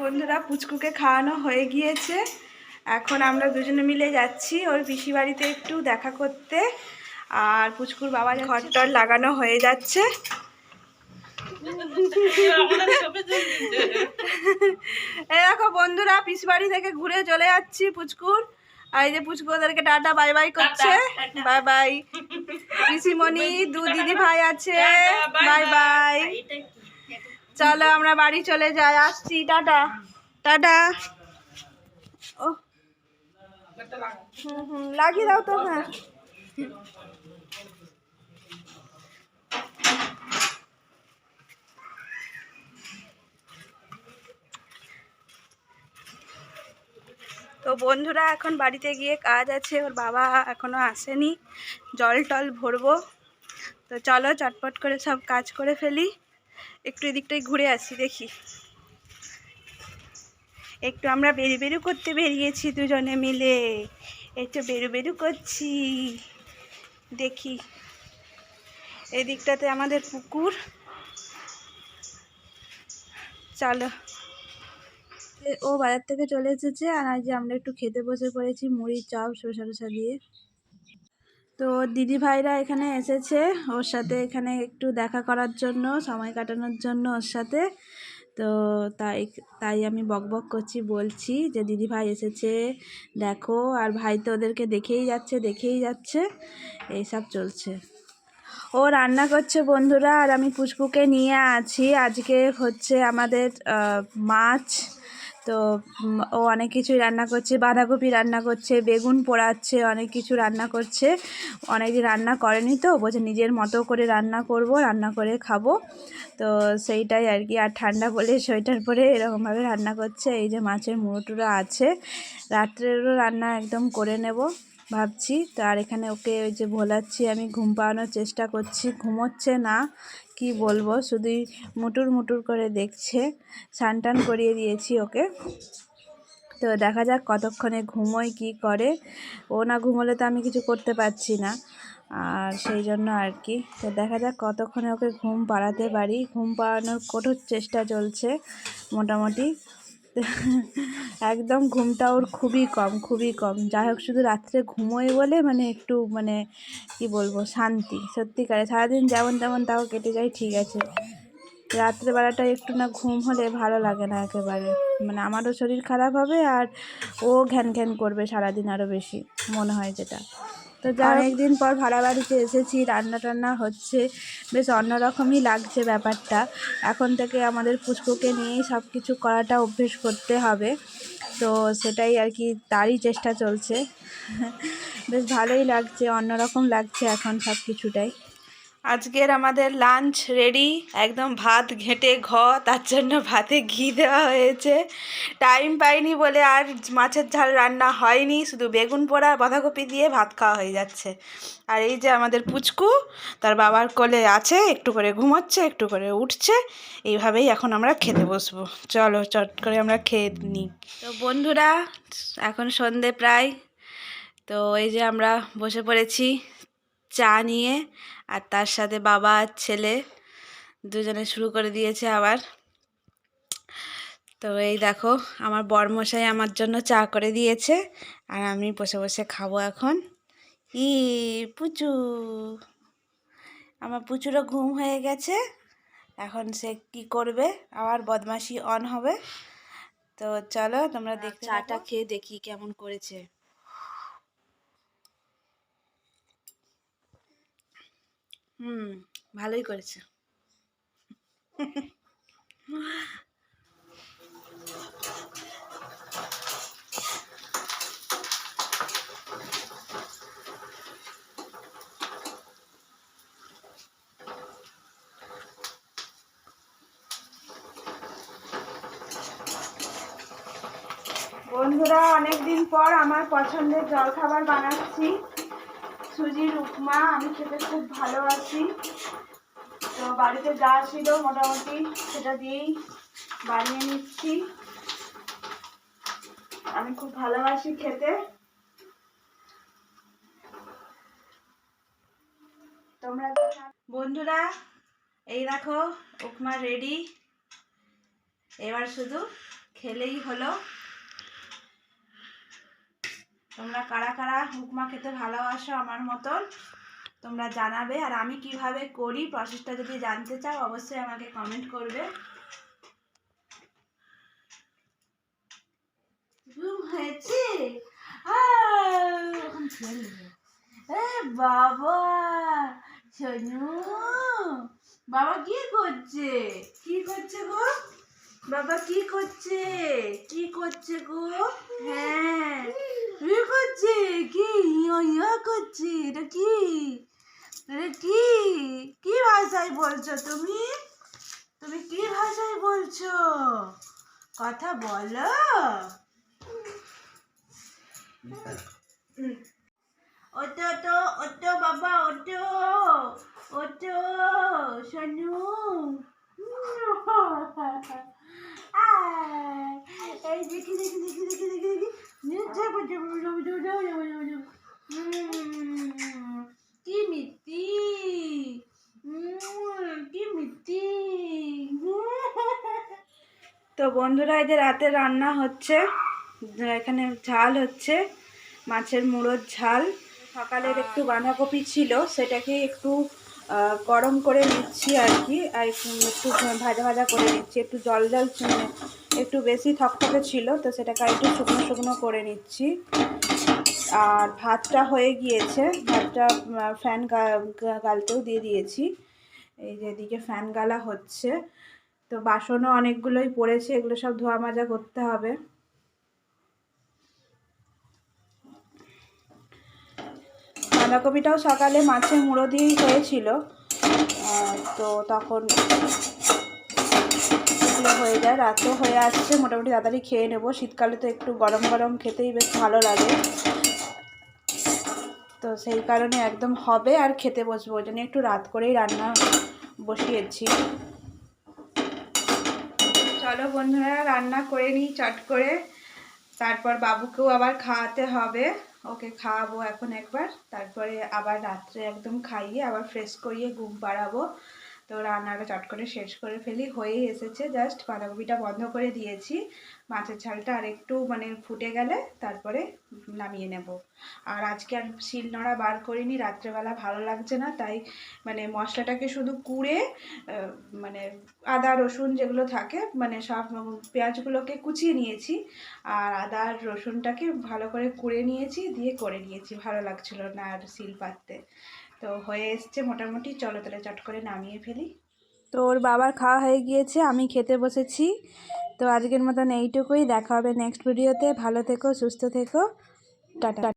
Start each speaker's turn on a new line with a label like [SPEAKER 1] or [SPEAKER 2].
[SPEAKER 1] বন্ধুরা, পুচকুকে খাওয়ানো হয়ে গিয়েছে। এখন আমরা দুজনে মিলে যাচ্ছি ওর পিসি বাড়িতে একটু দেখা করতে। আর পুচকুর বাবা ঘরটর লাগানো হয়ে যাচ্ছে। এই দেখো বন্ধুরা, পিসি বাড়ি থেকে ঘুরে চলে যাচ্ছি পুচকুর। আর এই যে পুচকু ওদেরকে টাটা বাই বাই করছে। বাই বাই পিসিমণি, দু দিদি ভাই আছে। Bye bye. চলো আমরা বাড়ি চলে যাই, আসছি। Tata tata. ও লাগিয়ে দাও তো। হ্যাঁ, তো বন্ধুরা এখন বাড়িতে গিয়ে কাজ আছে, ওর বাবা এখনো আসেনি, জল টল ভরবো। তো চলো চটপট করে সব কাজ করে ফেলি, একটু এদিকটাই ঘুরে আসি। দেখি একটু আমরা বেরু বেরু করতে বেরিয়েছি দুজনে মিলে, একটু বেরু বেরু করছি। দেখি এদিকটাতে আমাদের পুকুর। চলো, ও বাজার থেকে চলে এসেছে আর আজ আমরা একটু খেতে বসে পড়েছি, মুড়ি চপ শসা টসা দিয়ে। তো দিদি ভাইরা এখানে এসেছে ওর সাথে, এখানে একটু দেখা করার জন্য, সময় কাটানোর জন্য ওর সাথে। তো তাই তাই আমি বক বক করছি, বলছি যে দিদি ভাই এসেছে দেখো। আর ভাই তো ওদেরকে দেখেই যাচ্ছে, এইসব চলছে। ও রান্না করছে বন্ধুরা, আর আমি পুচকুকে নিয়ে আছি। আজকে হচ্ছে আমাদের মাছ। তো ও অনেক কিছুই রান্না করছে, বাঁধাকপি রান্না করছে, বেগুন পোড়াচ্ছে, অনেক কিছু রান্না করছে। অনেকদিন রান্না করেনি তো, বলছে নিজের মতো করে রান্না করব, রান্না করে খাবো। তো সেইটাই আর কি। আর ঠান্ডা বলে সোয়েটার পরে এরকমভাবে রান্না করছে। এই যে মাছের মুড়োটুরো আছে, রাত্রেরও রান্না একদম করে নেব ভাবছি। তো আর এখানে ওকে ওই যে ভোলাচ্ছি, আমি ঘুম পাড়ানোর চেষ্টা করছি, ঘুমোচ্ছে না, কি বলবো, শুধুই মুটুর মুটুর করে দেখছে। স্নান টান করিয়ে দিয়েছি ওকে। তো দেখা যাক কতক্ষণে ঘুমোয়, কি করে। ও না ঘুমোলে তো আমি কিছু করতে পারছি না, আর সেই জন্য আর কি। তো দেখা যাক কতক্ষণে ওকে ঘুম পাড়াতে পারি। ঘুম পাড়ানোর কঠোর চেষ্টা চলছে মোটামুটি। একদম ঘুমটা ওর খুবই কম। যাই হোক, শুধু রাত্রে ঘুমোয় বলে মানে একটু মানে কি বলবো, শান্তি। সত্যিকারে সারাদিন যেমন তেমন তাও কেটে যায়, ঠিক আছে। রাত্রেবেলাটা একটু না ঘুম হলে ভালো লাগে না একেবারে, মানে আমারও শরীর খারাপ হবে, আর ও ঘ্যান ঘ্যান করবে সারাদিন আরও বেশি মনে হয় যেটা। তো যা অনেকদিন পর ভাড়া বাড়িতে এসেছি, রান্না টান্না হচ্ছে, বেশ অন্যরকমই লাগছে ব্যাপারটা। এখন থেকে আমাদের পুচকুকে নিয়েই সব কিছু করাটা অভ্যেস করতে হবে। তো সেটাই আর কি, তারই চেষ্টা চলছে। বেশ ভালোই লাগছে, অন্যরকম লাগছে এখন সব কিছুটাই। আজকের আমাদের লাঞ্চ রেডি, একদম ভাত ঘেঁটে তার জন্য ভাতে ঘি দেওয়া হয়েছে। টাইম পাইনি বলে আর মাছের ঝাল রান্না হয়নি, শুধু বেগুন পোড়া বাঁধাকপি দিয়ে ভাত খাওয়া হয়ে যাচ্ছে। আর এই যে আমাদের পুচকু তার বাবার কোলে আছে, একটু করে ঘুমোচ্ছে, একটু করে উঠছে। এইভাবেই এখন আমরা খেতে বসবো। চলো চট করে আমরা খেয়ে নিই। তো বন্ধুরা, এখন সন্ধে প্রায়। তো এই যে আমরা বসে পড়েছি চা নিয়ে, আর তার সাথে বাবা আর ছেলে দুজনে শুরু করে দিয়েছে আবার। তো এই দেখো, আমার বরমশাই আমার জন্য চা করে দিয়েছে, আর আমি বসে বসে খাবো এখন। পুচু, আমার পুচুরও ঘুম হয়ে গেছে, এখন সে কি করবে, আবার বদমাশি অন হবে। তো চলো তোমরা দেখতে, চাটা খেয়ে দেখি কেমন করেছে। ভালোই করেছে। বন্ধুরা, অনেকদিন পর আমার পছন্দের জলখাবার বানাচ্ছি, সুজির উপমা। আমি খেতে খুব ভালোবাসি। তো বাড়িতে যা ছিল মোটামুটি সেটা দিয়েই বানিয়ে নিচ্ছি। আমি খুব ভালোবাসি খেতে। তোমরা বন্ধুরা, এই দেখো উপমা রেডি, এবার শুধু খেলেই হলো। তোমরা কারা কারা উপমা খেতে ভালোবাসো আমার মতন তোমরা জানাবে। আর আমি কিভাবে করি প্রসেসটা যদি জানতে চাও অবশ্যই আমাকে কমেন্ট করবে। হয়েছে বাবা সোনু, বাবা কি করছে? কি করছে গো? বাবা কি করছে? কি করছে গো? হ্যাঁ কি করছে? কি ইয়া করছে? এটা কি? এটা কি? কি ভাষায় বলছো তুমি? তুমি কি ভাষায় বলছো? কথা বলো। ওটো ওটো ওটো বাবা ওটো ওটো সোনু। এই দেখি দেখি দেখি দেখি দেখি দেখি কি মিষ্টি, কি মিষ্টি। তো বন্ধুরা এই যে রাতে রান্না হচ্ছে, এখানে ঝাল হচ্ছে মাছের মুড়োর ঝাল। সকালের একটু বাঁধাকপি ছিল সেটাকে একটু গরম করে নিচ্ছি আর কি, আর একটু ভাজা ভাজা করে নিচ্ছি, একটু জল জল একটু বেশি থকথকে ছিল তো সেটাকে একটু শুকনো শুকনো করে নিচ্ছি। আর ভাতটা হয়ে গিয়েছে, ভাতটা ফ্যান গালতেও দিয়ে দিয়েছি। এই যে এদিকে ফ্যান গালা হচ্ছে। তো বাসনও অনেকগুলোই পড়েছে, এগুলো সব ধোয়া মাজা করতে হবে। বাঁধাকপিটাও সকালে মাছের মুড়ো দিয়েই হয়েছিল, তো তখন এগুলো হয়ে যায়, রাতও হয়ে আসছে, মোটামুটি তাড়াতাড়ি খেয়ে নেবো। শীতকালে তো একটু গরম গরম খেতেই বেশ ভালো লাগে, তো সেই কারণে একদম হবে আর খেতে বসবো, ওই জন্য একটু রাত করেই রান্না বসিয়েছি। চলো বন্ধুরা রান্না করে নিই চট করে, তারপর বাবুকেও আবার খাওয়াতে হবে, ওকে খাওয়াবো এখন একবার, তারপরে আবার রাত্রে একদম খাইয়ে আবার ফ্রেশ করিয়ে ঘুম পাড়াবো। তো রান্নাটা চট করে শেষ করে ফেলি, হয়েই এসেছে, জাস্ট বাঁধাকপিটা বন্ধ করে দিয়েছি, মাছের ঝালটা আর একটু মানে ফুটে গেলে তারপরে নামিয়ে নেব। আর আজকে আর শিলনোড়া বার করিনি, রাত্রেবেলা ভালো লাগছে না, তাই মানে মশলাটাকে শুধু কুড়ে মানে আদা রসুন যেগুলো থাকে মানে সব পেঁয়াজগুলোকে কুচিয়ে নিয়েছি, আর আদা আর রসুনটাকে ভালো করে কুড়ে নিয়েছি, দিয়ে করে নিয়েছি, ভালো লাগছিল না আর শিল পাততে। তো হয়ে এসছে মোটামুটি, চলো তাহলে চট করে নামিয়ে ফেলি। তো ওর বাবার খাওয়া হয়ে গিয়েছে, আমি খেতে বসেছি। তো আজকের মতন এইটুকুই, দেখা হবে নেক্সট ভিডিওতে। ভালো থেকো, সুস্থ থেকো, টাটা।